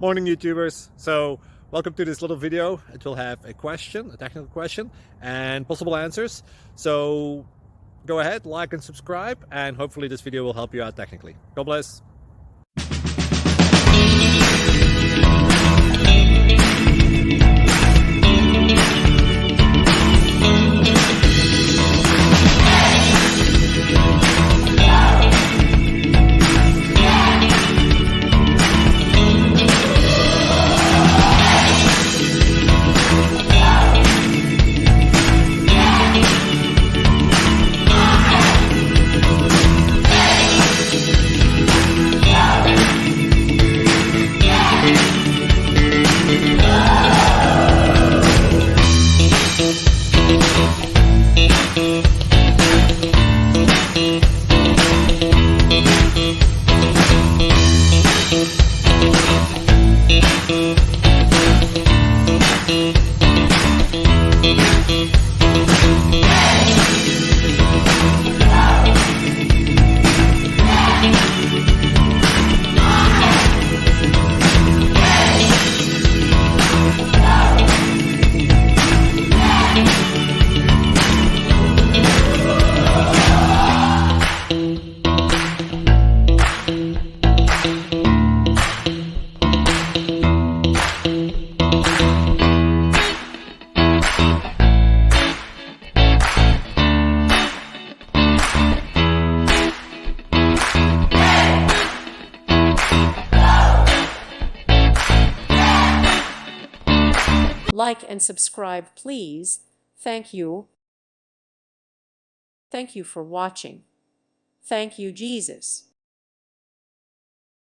Morning, YouTubers. So welcome to this little video. It will have a question, a technical question, and possible answers. So go ahead, like and subscribe, and hopefully this video will help you out technically. God bless. Like and subscribe, please. Thank you. Thank you for watching. Thank you, Jesus.